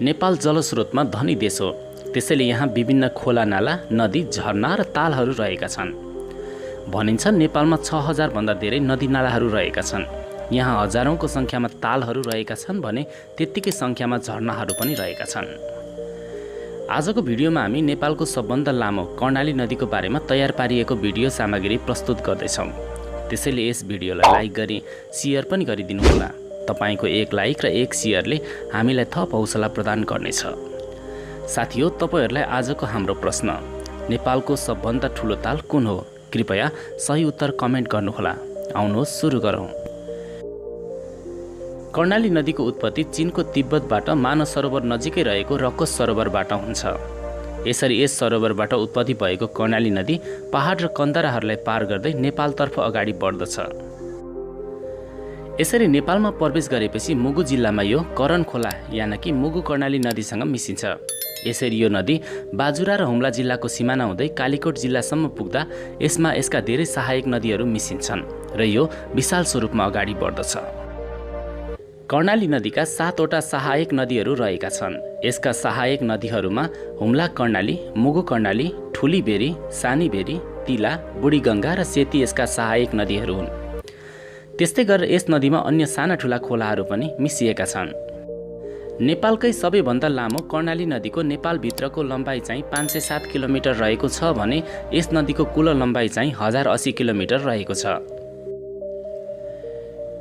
नेपाल जलस्रोतमा धनी देश हो। त्यसैले यहाँ विभिन्न खोला नाला, नदी, झरना र तालहरू रहेका छन्। भनिन्छ नेपालमा 6000 भन्दा धेरै नदी नालाहरू रहेका छन्। यहाँ हजारौंको संख्यामा तालहरू रहेका छन् भने त्यत्तिकै संख्यामा झरनाहरू पनि रहेका छन्। आजको भिडियोमा हामी नेपालको सबभन्दा लामो कर्णाली नदीको बारेमा तयार पारिएको भिडियो सामग्री प्रस्तुत गर्दैछौँ। त्यसैले यस भिडियोलाई लाइक गरी शेयर पनि गरिदिनुहोला। तपाईको एक लाइक र एक शेयरले हामीलाई थप हौसला प्रदान गर्नेछ। साथीहो, तपाईहरुलाई आजको हाम्रो प्रश्न, नेपालको सबभन्दा ठूलो ताल कुन हो? कृपया सही उत्तर कमेन्ट गर्नुहोला। आउनुहोस् सुरु गरौँ। कर्णाली नदीको उत्पत्ति चीनको तिब्बतबाट मानस सरोवर नजिकै रहेको रक्कोस सरोवरबाट हुन्छ। यसरी यस सरोवरबाट उत्पत्ति भएको कर्णाली नदी पहाड र कन्दराहरूलाई पार गर्दै नेपालतर्फ अगाडि बढ्दछ। यसरी नेपालमा प्रवेश गरेपछि मुगु जिल्लामा यो करण खोला यानि कि मुगु कर्णाली नदीसँग मिसिन्छ। यसरी यो नदी बाजुरा र हुम्ला जिल्लाको सिमाना हुँदै कालीकोट जिल्लासम्म पुग्दा यसमा यसका धेरै सहायक नदीहरू मिसिन्छन् र यो विशाल स्वरूपमा अगाडि बढ्दछ। कर्णाली नदीका 7 वटा सहायक नदीहरू रहेका छन्। यसका सहायक नदीहरूमा हुम्ला कर्णाली, मुगु कर्णाली, ठुली बेरी, सानी बेरी, तिला, बुढी गङ्गा र सेती यसका सहायक नदीहरू हुन्। त्यस्तै गरेर यस नदीमा अन्य साना ठुला खोलाहरू पनि मिसिएका छन्। नेपालकै सबैभन्दा लामो कर्णाली नदीको नेपालभित्रको लम्बाइ चाहिँ 507 किलोमिटर रहेको छ भने यस नदीको कुल लम्बाइ चाहिँ 1080 किलोमिटर रहेको छ।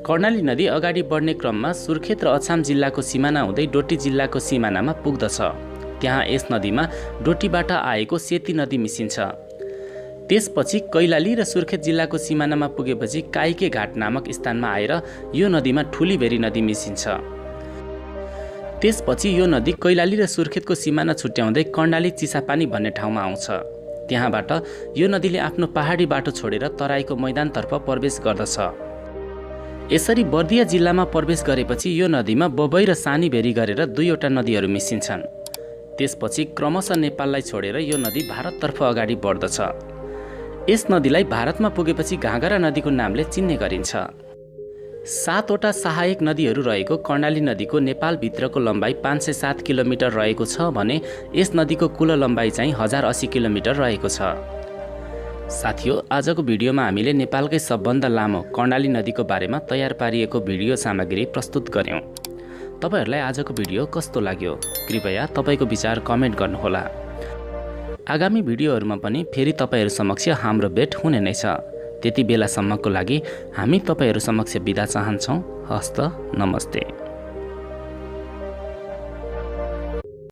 कर्णाली नदी अगाडि बढ्ने क्रममा सुर्खेत र अछाम जिल्लाको सिमाना हुँदै डोटी जिल्लाको सिमानामा पुग्दछ। त्यहाँ यस नदीमा डोटीबाट आएको सेती नदी मिसिन्छ। त्यसपछि कैलाली र सुर्खेत जिल्लाको सिमानामा पुगेपछि काइके घाट नामक स्थानमा आएर यो नदीमा ठुलीभेरी नदी मिसिन्छ। त्यसपछि यो नदी कैलाली र सुर्खेतको सिमाना छुट्याउँदै कर्णाली चिसापानी भन्ने ठाउँमा आउँछ। त्यहाँबाट यो नदीले आफ्नो पहाडी बाटो छोडेर तराईको मैदानतर्फ प्रवेश गर्दछ। यसरी बर्दिया जिल्लामा प्रवेश गरेपछि यो नदीमा बबई र सानी भेरी गरेर 2 वटा नदीहरू मिसिन्छन्। त्यसपछि क्रमशः नेपाललाई छोडेर यो नदी भारततर्फ अगाडि बढ्दछ। यस नदीलाई भारतमा पुगेपछि घागरा नदीको नामले चिन्ने गरिन्छ। 7 वटा सहायक नदीहरू रहेको कर्णाली नदीको नेपालभित्रको लम्बाइ 507 किलोमिटर रहेको छ भने यस नदीको कुल लम्बाइ चाहिँ 1080 किलोमिटर रहेको छ। साथियो, आजको भिडियोमा हामीले नेपालकै सबभन्दा लामो कर्णाली नदीको बारेमा तयार पारिएको भिडियो सामग्री प्रस्तुत गर्यौं। तपाईहरुलाई आजको भिडियो कस्तो लाग्यो? कृपया तपाईको विचार कमेन्ट गर्नुहोला। आगामी भिडियोहरूमा पनि फेरि तपाईहरु समक्ष हाम्रो भेट हुने नै छ। त्यति बेलासम्मको लागि हामी तपाईहरु समक्ष बिदा चाहन्छौं। हस्त नमस्ते।